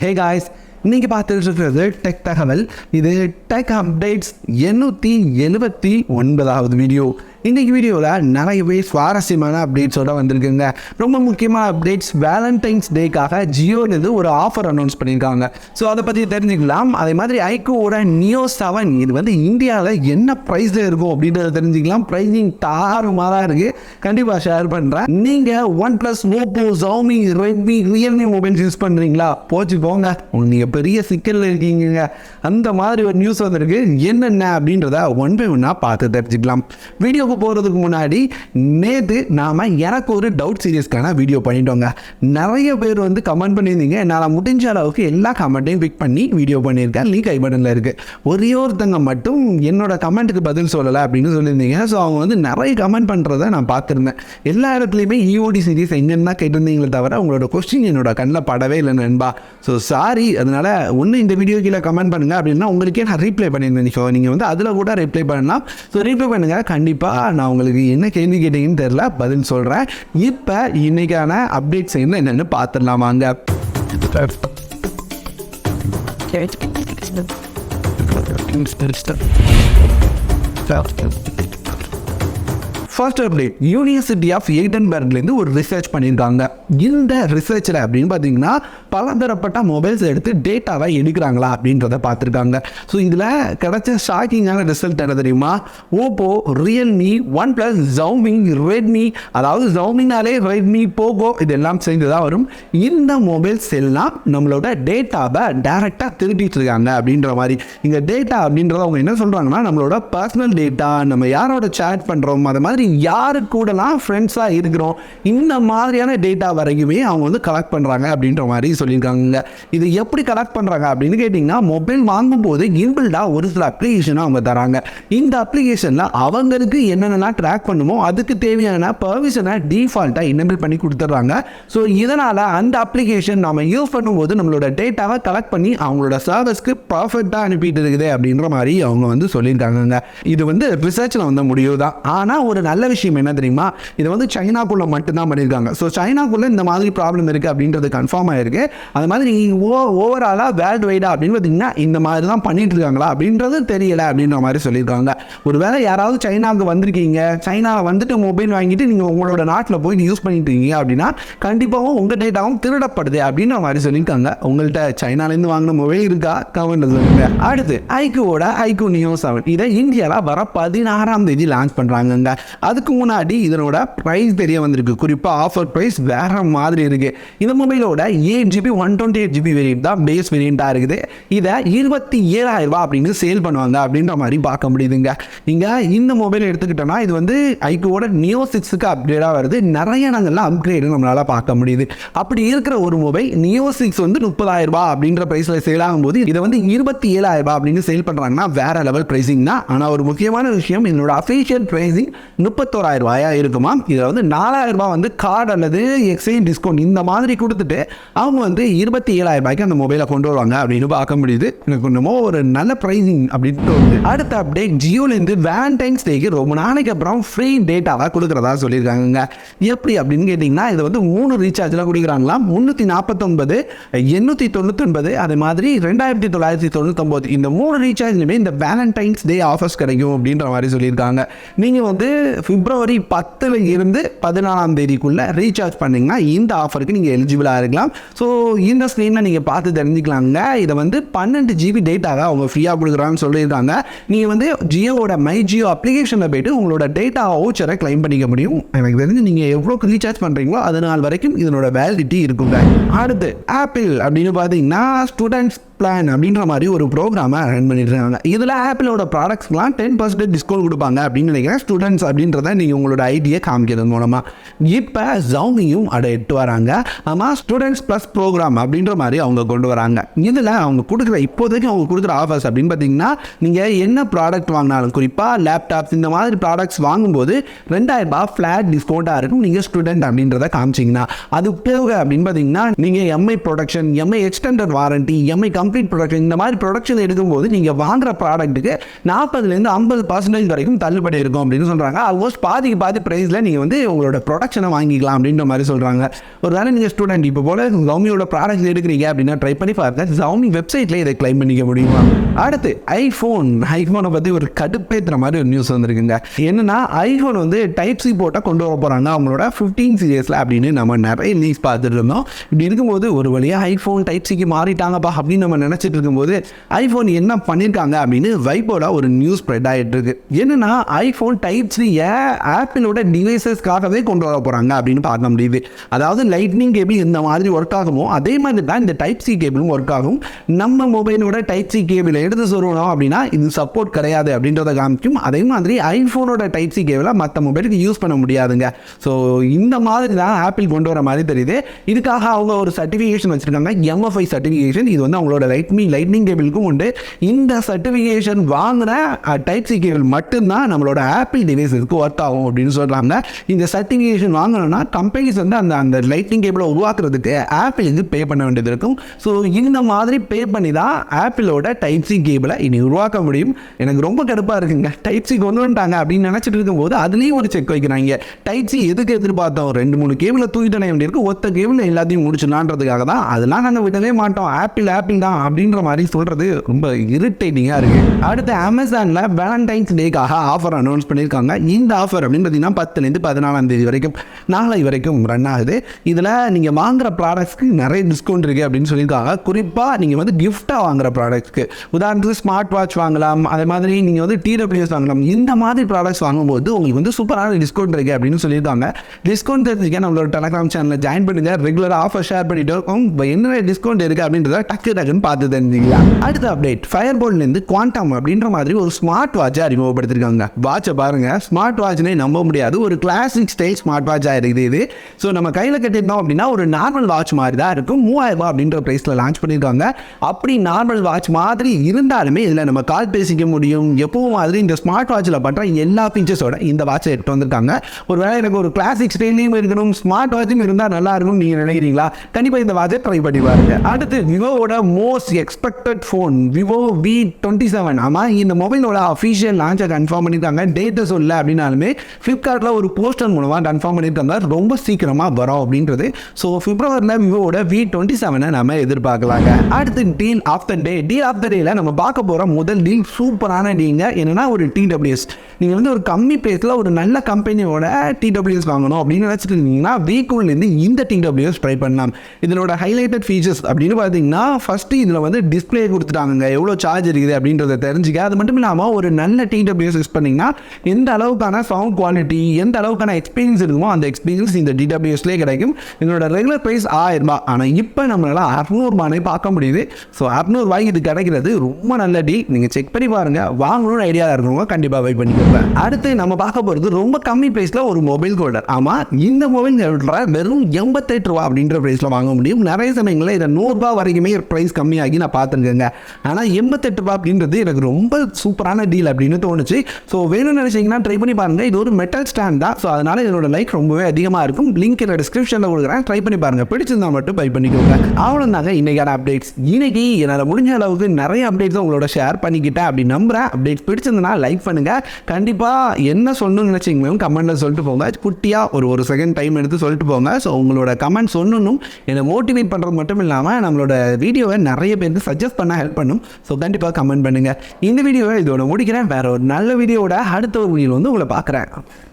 Hey guys, இன்னைக்கு பார்த்துட்டு இருக்கிறது டெக் தகவல். இது டெக் அப்டேட்ஸ் 879வது வீடியோ. இன்றைக்கி வீடியோவில் நிறையவே சுவாரஸ்யமான அப்டேட்ஸோடு வந்திருக்குங்க. ரொம்ப முக்கியமான அப்டேட்ஸ். வேலண்டைன்ஸ் டேக்காக ஜியோலேருந்து ஒரு ஆஃபர் அனௌன்ஸ் பண்ணியிருக்காங்க. ஸோ அதை பற்றி தெரிஞ்சுக்கலாம். அதே மாதிரி ஐக்கூவோட நியோ 7 இது வந்து இந்தியாவில் என்ன ப்ரைஸில் இருக்கும் அப்படின்றத தெரிஞ்சுக்கலாம். ப்ரைஸிங் தாறுமாறாக இருக்குது. கண்டிப்பாக ஷேர் பண்ணுறேன். நீங்கள் Oneplus, Oppo, Xiaomi, Redmi, Realme mobiles use பண்ணுறீங்களா? போச்சு போங்க, நீங்கள் பெரிய சிக்கலில் இருக்கீங்க. அந்த மாதிரி ஒரு நியூஸ் வந்திருக்கு. என்னென்ன அப்படின்றத ஒன் பை ஒன்னாக பார்த்து தெரிஞ்சுக்கலாம். வீடியோ போகிறதுக்கு முன்னாடி நேற்று நாம் எனக்கு ஒரு டவுட் சீரியஸ்க்கான வீடியோ பண்ணிட்டோங்க. நிறைய பேர் வந்து கமெண்ட் பண்ணியிருந்தீங்க. என்னால் முடிஞ்ச அளவுக்கு எல்லா கமெண்ட்டையும் பிக் பண்ணி வீடியோ பண்ணியிருக்கேன். லிங்க் ஐ பட்டனில் இருக்குது. ஒரே ஒருத்தங்க மட்டும் என்னோட கமெண்ட்டுக்கு பதில் சொல்லலை அப்படின்னு சொல்லியிருந்தீங்க. ஸோ அவங்க வந்து நிறைய கமெண்ட் பண்ணுறதை நான் பார்த்துருந்தேன். எல்லா இடத்துலையுமே இஓடி சீரிஸ் எங்கன்னு தான் கேட்டிருந்தீங்களே தவிர உங்களோட கொஸ்டின் என்னோட கண்ணில் படவே இல்லை நண்பா. So sorry. அதனால் ஒன்று இந்த வீடியோ கீழே கமெண்ட் பண்ணுங்கள் அப்படின்னா உங்களுக்கே நான் ரீப்ளை பண்ணியிருந்தேன். ஸோ நீங்கள் வந்து அதில் கூட ரிப்ளை பண்ணலாம். ஸோ ரீப்ளை பண்ணுங்கள். கண்டிப்பாக நான் உங்களுக்கு என்ன கேள்வி கேட்டீங்கன்னு தெரியல, பதில் சொல்கிறேன். இப்போ இன்னைக்கான அப்டேட்ஸ் என்னென்னு பார்த்துடலாம் வாங்க. ஃபர்ஸ்ட் அப்டேட், யூனிவர்சிட்டி ஆஃப் எடின்பர்க்லேருந்து ஒரு ரிசர்ச் பண்ணியிருக்காங்க. இந்த ரிசர்ச்சில் அப்படின்னு பார்த்தீங்கன்னா பலதரப்பட்ட மொபைல்ஸ் எடுத்து டேட்டாவை எடுக்கிறாங்களா அப்படின்றத பார்த்துருக்காங்க. ஸோ இதில் கிடைச்ச ஷாக்கிங்கான ரிசல்ட் என்ன தெரியுமா? Oppo, Realme, OnePlus, Xiaomi, Redmi, அதாவது Xiaomiனாலே ரெட்மி, போகோ இதெல்லாம் சேர்ந்து தான் வரும். இந்த மொபைல்ஸ் எல்லாம் நம்மளோட டேட்டாவை டைரெக்டாக திருட்டிட்டு இருக்காங்க அப்படின்ற மாதிரி. இங்கே டேட்டா அப்படின்றத அவங்க என்ன சொல்கிறாங்கன்னா நம்மளோட பர்சனல் டேட்டா, நம்ம யாரோட சேட் பண்ணுறோம், அது மாதிரி யாரு கூடலாம் ஃப்ரெண்ட்ஸாக இருக்கிறோம், இந்த மாதிரியான டேட்டா வரைக்குமே அவங்க வந்து கலெக்ட் பண்ணுறாங்க அப்படின்ற மாதிரி சொல்லியிருக்காங்க. இது எப்படி கலெக்ட் பண்ணுறாங்க அப்படின்னு கேட்டிங்கன்னா, மொபைல் வாங்கும்போது இன்பில்டாக ஒரு சில அப்ளிகேஷனை அவங்க தராங்க. இந்த அப்ளிகேஷனில் அவங்களுக்கு என்னென்னலாம் ட்ராக் பண்ணுமோ அதுக்கு தேவையான பர்மிஷனை டிஃபால்ட்டாக எனேபிள் பண்ணி கொடுத்துட்றாங்க. ஸோ இதனால் அந்த அப்ளிகேஷன் நம்ம யூஸ் பண்ணும்போது நம்மளோட டேட்டாவை கலெக்ட் பண்ணி அவங்களோட சர்வஸ்க்கு பர்ஃபெக்டாக அனுப்பிட்டு இருக்குது அப்படின்ற மாதிரி அவங்க வந்து சொல்லியிருக்காங்க. இது வந்து ரிசர்ச்சில் வந்த முடிவு தான். ஆனால் ஒரு நல்ல விஷயம் என்ன தெரியுமா? இதை வந்து சைனாக்குள்ளே மட்டும்தான் பண்ணியிருக்காங்க. ஸோ சைனாக்குள்ளே இந்த மாதிரி ப்ராப்ளம் இருக்குது அப்படின்றது கன்ஃபார்ம் ஆகிருக்கு. அது மாதிரி ஓவராலாக வேர்ல்டு வைடாக அப்படின்னு பார்த்தீங்கன்னா இந்த மாதிரி தான் பண்ணிட்டு இருக்காங்களா அப்படின்றது தெரியலை அப்படின்ற மாதிரி சொல்லியிருக்காங்க. ஒரு வேளை யாராவது சைனாவுக்கு வந்திருக்கீங்க, சைனாவில் வந்துட்டு மொபைல் வாங்கிட்டு நீங்கள் உங்களோட நாட்டில் போய் யூஸ் பண்ணிட்டு இருக்கீங்க அப்படின்னா கண்டிப்பாகவும் உங்கள் டேட்டாவும் திருடப்படுது அப்படின்ற மாதிரி சொல்லியிருக்காங்க. உங்கள்கிட்ட சைனாலேருந்து வாங்கின மொபைல் இருக்கா? கமெண்ட்ல சொல்லுங்க. அடுத்து ஐக்கூவோட IQoo Neo 7 இதை இந்தியாவில் வர 16ஆம் தேதி லான்ச் பண்ணுறாங்க. அதுக்கு முன்னாடி இதனோட ப்ரைஸ் தெரிய வந்திருக்கு. குறிப்பாக ஆஃபர் ப்ரைஸ் வேற மாதிரி இருக்கு. இந்த மொபைலோட 8GB 128GB வேரியன்ட் தான் பேஸ் வேரியண்டாக இருக்குது. இதை 27,000 ரூபாய் அப்படின்னு சேல் பண்ணுவாங்க அப்படின்ற மாதிரி பார்க்க முடியுதுங்க. நீங்கள் இந்த மொபைல் எடுத்துக்கிட்டோன்னா இது வந்து ஐக்கூவோட Neo 6க்கு அப்கிரேடாக வருது. நிறைய நாங்கள்லாம் அப்கிரேடு நம்மளால் பார்க்க முடியுது. அப்படி இருக்கிற ஒரு மொபைல் Neo 6 வந்து 30,000 ரூபாய் அப்படின்ற ப்ரைஸில் சேல் ஆகும்போது இதை வந்து 27,000 ரூபாய் அப்படின்னு சேல் பண்ணுறாங்கன்னா வேற லெவல் ப்ரைஸிங் தான். ஆனால் ஒரு முக்கியமான விஷயம், என்னோட அஃபிஷியல் ப்ரைஸிங் 31,000 ரூபாயா இருக்குமா. இதில் வந்து 4,000 ரூபாய் வந்து கார்டு அல்லது எக்ஸ்சேஞ்ச் டிஸ்கவுண்ட் இந்த மாதிரி கொடுத்துட்டு அவங்க வந்து 27,000 ரூபாய்க்கு அந்த மொபைலை கொண்டு வருவாங்க அப்படின்னு பார்க்க முடியுது. எனக்கு இன்னமும் ஒரு நல்ல ப்ரைஸிங் அப்படின்னு தோணுது. அடுத்த அப்டேட், ஜியோலேருந்து வேலண்டைன்ஸ் டேக்கு ரொம்ப நாளைக்கு அப்புறம் ஃப்ரீ டேட்டாவாக கொடுக்குறதா சொல்லியிருக்காங்க. எப்படி அப்படின்னு கேட்டிங்கன்னா இது வந்து 3 ரீசார்ஜில் கொடுக்குறாங்களாம். 349, 899, அதே மாதிரி 2,999. இந்த 3 ரீசார்ஜ்லையுமே இந்த வேலண்டைன்ஸ் டே ஆஃபர்ஸ் கிடைக்கும் அப்படின்ற மாதிரி சொல்லியிருக்காங்க. நீங்கள் வந்து பிப்ரவரி 10 இருந்து 14ஆம் தேதிக்குள்ளே ரீசார்ஜ் பண்ணிங்கன்னா இந்த ஆஃபருக்கு நீங்கள் எலிஜிபிளாக இருக்கலாம். ஸோ இந்த ஸ்க்ரீனில் நீங்கள் பார்த்து தெரிஞ்சுக்கலாங்க. இதை வந்து 12 GB டேட்டாவை அவங்க ஃப்ரீயாக கொடுக்குறான்னு சொல்லியிருக்காங்க. நீங்கள் வந்து ஜியோவோட மை ஜியோ அப்ளிகேஷனில் போய்ட்டு உங்களோட டேட்டா வவுச்சரை கிளைம் பண்ணிக்க முடியும். எனக்கு தெரிஞ்சு நீங்கள் எவ்வளோக்கு ரீசார்ஜ் பண்ணுறீங்களோ அது நாள் வரைக்கும் இதனோட வேலிடிட்டி இருக்குங்க. அடுத்து ஆப்பிள் அப்படின்னு பார்த்தீங்கன்னா ஸ்டூடெண்ட்ஸ் பிளான் அப்படின்ற மாதிரி ஒரு ப்ரோக்ராமை ரன் பண்ணிட்டு இருக்காங்க. இதில் ஆப்பிளோட ப்ராடக்ட்ஸ்லாம் 10% டிஸ்கவுண்ட் கொடுப்பாங்க அப்படின்னு நினைக்கிறேன். ஸ்டூடெண்ட்ஸ் அப்படின்றத நீங்கள் உங்களோட ஐடியை காமிக்கிறது மூலமாக இப்போ Xiaomiயும் அதை எட்டு வராங்க. ஆமாம், ஸ்டூடெண்ட்ஸ் ப்ளஸ் ப்ரோக்ராம் அப்படின்ற மாதிரி அவங்க கொண்டு வராங்க. இதில் அவங்க கொடுக்குற இப்போதைக்கு அவங்க கொடுக்குற ஆஃபர்ஸ் அப்படின்னு பார்த்தீங்கன்னா நீங்கள் என்ன ப்ராடக்ட் வாங்கினாலும், குறிப்பாக லேப்டாப்ஸ் இந்த மாதிரி ப்ராடக்ட்ஸ் வாங்கும்போது 2,000 ரூபாய் ஃப்ளாட் டிஸ்கவுண்ட்டாக இருக்கும் நீங்கள் ஸ்டூடெண்ட் அப்படின்றத காமிச்சிங்கன்னா. அது போக அப்படின்னு பார்த்தீங்கன்னா நீங்கள் Mi production, Mi extended warranty, Mi complete production இந்த மாதிரி ப்ரொடக்ஷன் எடுக்கும்போது நீங்கள் வாங்குற ப்ராடக்ட்டுக்கு 40% 50% வரைக்கும் தள்ளுபடி இருக்கும் அப்படின்னு சொல்கிறாங்க. அது ஆல்மோஸ்ட் பாதிக்கு பாதி ப்ரைஸில் நீங்கள் வந்து உங்களோட ப்ரொடக்ஷனை வாங்கிக்கலாம் அப்படின்ற மாதிரி சொல்கிறாங்க. ஒரு வேளை நீங்கள் ஸ்டூடெண்ட் இப்போ போல் Xiaomiயோட ப்ராடக்ட்ஸ் எடுக்கிறீங்க அப்படின்னா ட்ரை பண்ணி பாருங்க. Xiaomi வெப்சைட்டில் இதை கிளைம் பண்ணிக்க முடியுமா? அடுத்து ஐஃபோனை பற்றி ஒரு கடுப்பேற்றுற மாதிரி ஒரு நியூஸ் வந்திருக்குங்க. என்னன்னா ஐஃபோன் வந்து டைப் சி போட்டால் கொண்டு வர போகிறாங்க அவங்களோட 15 சீரியஸில் அப்படின்னு நம்ம நிறைய நியூஸ் பார்த்துட்டு இருந்தோம். இப்படி இருக்கும்போது ஒரு வழியாக ஐஃபோன் டைப் சிக்கு மாறிட்டாங்கப்பா அப்படின்னு நம்ம நினச்சிட்டு இருக்கும்போது ஐஃபோன் என்ன பண்ணியிருக்காங்க அப்படின்னு வைபோட ஒரு நியூஸ் ஸ்ப்ரெட் ஆகிட்டு இருக்கு. என்னன்னா ஐஃபோன் டைப் சி ஆப்பிளோட டிவைசஸ்க்காகவே கொண்டு வர போகிறாங்க அப்படின்னு பார்க்க முடியுது. அதாவது லைட்னிங் கேபிள் இந்த மாதிரி ஒர்க் ஆகுமோ அதே மாதிரி தான் இந்த டைப் சி கேபிளும் ஒர்க் ஆகும். நம்ம மொபைலோட டைப் சி கேபிளை எடுத்து சொல்லணும் அப்படின்னா இது சப்போர்ட் கிடையாது அப்படின்றத காமிக்கும். அதே மாதிரி ஐஃபோனோட டைப் சி கேபிளை மற்ற மொபைலுக்கு யூஸ் பண்ண முடியாதுங்க. ஸோ இந்த மாதிரி தான் ஆப்பிள் கொண்டு வர மாதிரி தெரியுது. இதுக்காக அவங்க ஒரு சர்டிஃபிகேஷன் வச்சுருக்காங்க, MFI சர்டிஃபிகேஷன். இது வந்து அவங்களோட லைட்னிங் கேபிளுக்கும் உண்டு. இந்த சர்டிஃபிகேஷன் வாங்கின டைப் சி கேபிள் மட்டும்தான் நம்மளோட ஆப்பிள் டிவைஸுக்கு ஒர்க் ஆகும் அப்படின்னு சொல்கிறாங்க. இந்த சர்டிஃபிகேஷன் வாங்கணும்னா கம்பெனிஸ் வந்து அந்த லைட்னிங் கேபிளை உருவாக்குறதுக்கு ஆப்பிள் இது பே பண்ண வேண்டியது இருக்கும். ஸோ இந்த மாதிரி பே பண்ணி தான் ஆப்பிளோட டைப் சி கேபிளை இனி உருவாக்க முடியும். எனக்கு ரொம்ப கடுப்பாக இருக்குங்க. டைப் சி கொண்டு வந்துட்டாங்க அப்படின்னு நினச்சிட்டு இருக்கும்போது அதுலேயும் ஒரு செக் வைக்கிறாங்க. டைப் சி எதுக்கு எதிர்பார்த்தோம், 2-3 கேபிளை தூக்கிட்டு வேண்டி இருக்கு, ஒத்த கேபிள் எல்லாத்தையும் முடிச்சுலான்றதுக்காக தான். அதெல்லாம் நாங்கள் விடவே மாட்டோம், ஆப்பிள் தான் அப்படின்ற மாதிரி சொல்கிறது ரொம்ப இரிட்டேட்டிங்காக இருக்குது. அடுத்து அமேசானில் வேலண்டைன்ஸ் டேக்காக ஆஃபர் அனௌன்ஸ் பண்ணியிருக்காங்க. இந்த ஆஃபர் அப்படின்னு பார்த்தீங்கன்னா 10லேருந்து 14ஆம் தேதி வரைக்கும் நாளை வரைக்கும் ரன் ஆகுது. இதில் நீங்கள் வாங்குகிற ப்ராடக்ட்ஸ்க்கு நிறைய டிஸ்கவுண்ட் இருக்குது அப்படின்னு சொல்லியிருக்காங்க. குறிப்பாக நீங்கள் வந்து கிஃப்டாக வாங்குகிற ப்ராடக்ட்ஸ்க்கு, உதாரணத்துக்கு ஸ்மார்ட் வாட்ச் வாங்கலாம், அதே மாதிரி நீங்கள் வந்து TWS வாங்கலாம். இந்த மாதிரி ப்ராடக்ட்ஸ் வாங்கும்போது உங்களுக்கு வந்து சூப்பரான டிஸ்கவுண்ட் இருக்குது அப்படின்னு சொல்லியிருக்காங்க. டிஸ்கவுண்ட் தெரிஞ்சுக்க நம்மளோட டெலகிராம் சேனலில் ஜாயின் பண்ணுங்கள். ரெகுலராக ஆஃபர் ஷேர் பண்ணிட்டு இருக்கோம். என்ன டிஸ்கவுண்ட் இருக்குது அப்படின்றத டக்குன்னு பார்த்து தெரிஞ்சுக்கலாம். அடுத்த அப்டேட், ஃபயர்போல்ட்லேருந்து குவாண்டம் அப்படின்ற மாதிரி ஒரு ஸ்மார்ட் வாட்சை அறிமுகப்படுத்திருக்காங்க. வாட்சை பாருங்கள், ஸ்மார்ட் வாட்ச்னே நம்ப முடியாது. ஒரு கிளாசிக் ஸ்டைல் ஸ்மார்ட் வாட்ச் ஆயிருக்குது இது. ஸோ நம்ம கையில் கட்டியிருந்தோம் அப்படின்னா ஒரு நார்மல் வாட்ச் மாதிரி தான் இருக்கும். 3000 அப்படின்ற ப்ரைஸில் லான்ச் பண்ணியிருக்காங்க. அப்படி நார்மல் வாட்ச் மாதிரி இருந்தாலுமே இதில் நம்ம கால் பேசிக்க முடியும். எப்பவும் மாதிரி இந்த ஸ்மார்ட் வாட்சில் பண்ணுற எல்லா ஃபீச்சர்ஸோட இந்த வாட்சை எடுத்து வந்திருக்காங்க. ஒரு வேளை எனக்கு ஒரு கிளாசிக் ஸ்டைலையும் இருக்கணும், ஸ்மார்ட் வாட்சும் இருந்தால் நல்லா இருக்கும் நீங்கள் நினைக்கிறீங்களா? கண்டிப்பாக இந்த வாட்சை ட்ரை பண்ணி பாருங்க. அடுத்து விவோவோட most expected phone Vivo V27. ஆமாம், இந்த மொபைலோட அஃபிஷியல் லான்ச்சை கன்ஃபார்ம் பண்ணியிருக்காங்க. டேட்டை சொல்ல அப்படின்னாலுமே ஃப்ளிப்கார்ட்டில் ஒரு போஸ்டர் மூலமாக கன்ஃபார்ம் பண்ணியிருக்காங்க. ரொம்ப சீக்கிரமாக வரும் அப்படின்றது. ஸோ பிப்ரவரியில் விவோட V27 நம்ம எதிர்பார்க்கலாங்க. அடுத்து டீல் ஆஃப் த டேல நம்ம பார்க்க போகிற முதல் டீல் சூப்பரான டீங்க. என்னன்னா ஒரு TWS. நீங்கள் வந்து ஒரு கம்மி ப்ரைஸில் ஒரு நல்ல கம்பெனியோட TWS வாங்கணும் அப்படின்னு நினச்சிட்டு இருந்தீங்கன்னா WeCoolலேருந்து இந்த TWS ட்ரை பண்ணலாம். இதனோட ஹைலைட்டட் ஃபீச்சர்ஸ் அப்படின்னு பார்த்தீங்கன்னா ஃபஸ்ட்டு இதில் வந்து டிஸ்பிளே கொடுத்துட்டாங்க, எவ்வளோ சார்ஜ் இருக்குது அப்படின்றத தெரிஞ்சுக்க. அது மட்டும் இல்லாமல் ஒரு நல்ல TWS யூஸ் பண்ணிங்கன்னா எந்த அளவுக்கான சவுண்ட் குவாலிட்டி, எந்த அளவுக்கான எக்ஸ்பீரியன்ஸ் இருக்குமோ அந்த எக்ஸ்பீரியன்ஸ் இந்த TWSலேயே கிடைக்கும். இதனோட ரெகுலர் ப்ரைஸ் 1000 ரூபாய். ஆனால் இப்போ நம்மளால் 600 ரூபாய் பார்க்க முடியுது. ஸோ 600 ரூபாய்க்கு இது கிடைக்கிறது ரொம்ப நல்ல டீல். நீங்கள் செக் பண்ணி பாருங்கள். வாங்கணும்னு ஐடியா இருக்கிறவங்க கண்டிப்பாக வெயிட் பண்ணிக்கோங்க. அடுத்து நம்ம பார்க்க போகிறது ரொம்ப கம்மி ப்ரைஸில் ஒரு மொபைல் ஹோல்டர். ஆமாம், இந்த மொபைல் ஹோல்டரை வெறும் 88 ரூபா அப்படின்ற ப்ரைஸில் வாங்க முடியும். நிறைய சமயங்களில் இதை 100 ரூபாய் வரைக்குமே ப்ரைஸ் கம்மியாகி நான் பார்த்துருக்கேங்க. ஆனால் 88 ரூபாய் அப்படின்றது எனக்கு ரொம்ப சூப்பரான டீல் அப்படின்னு தோணுச்சு. ஸோ வேணும்னு நினச்சிங்கன்னா ட்ரை பண்ணி பாருங்கள். இது ஒரு மெட்டல் ஸ்டாண்ட் தான். ஸோ அதனால் இதோட லைக் ரொம்பவே அதிகமாக இருக்கும். லிங்க் என்னோட டிஸ்கிரிப்ஷனில் கொடுக்குறேன், ட்ரை பண்ணி பாருங்கள். பிடிச்சிருந்தா மட்டும் பை பண்ணிக்கோங்க. அவ்வளோதாங்க இன்னைக்கான அப்டேட்ஸ். இன்னைக்கு என்னால் முடிஞ்ச அளவுக்கு நிறைய அப்டேட்ஸ் உங்களோட ஷேர் பண்ணிக்கிட்டேன் அப்படி நம்புகிறேன். அப்டேட்ஸ் பிடிச்சிருந்தனா லைக் பண்ணுங்கள். கண்டிப்பாக என்ன சொல்லணும்னு நினச்சிங்க கமெண்ட்டில் சொல்லிட்டு போங்க. குட்டியாக ஒரு செகண்ட் டைம் எடுத்து சொல்லிட்டு போங்க. ஸோ உங்களோட கமெண்ட் சொல்லணும். என்னை மோட்டிவேட் பண்ணுறது மட்டும் இல்லாமல் நம்மளோட வீடியோவை நிறைய பேருக்கு சஜஸ்ட் பண்ண ஹெல்ப் பண்ணும். ஸோ கண்டிப்பாக கமெண்ட் பண்ணுங்கள். இந்த வீடியோவை இதோட முடிக்கிறேன். வேறு ஒரு நல்ல வீடியோவோட அடுத்த ஒரு வீடியோவில் வந்து உங்களை பார்க்குறேன்.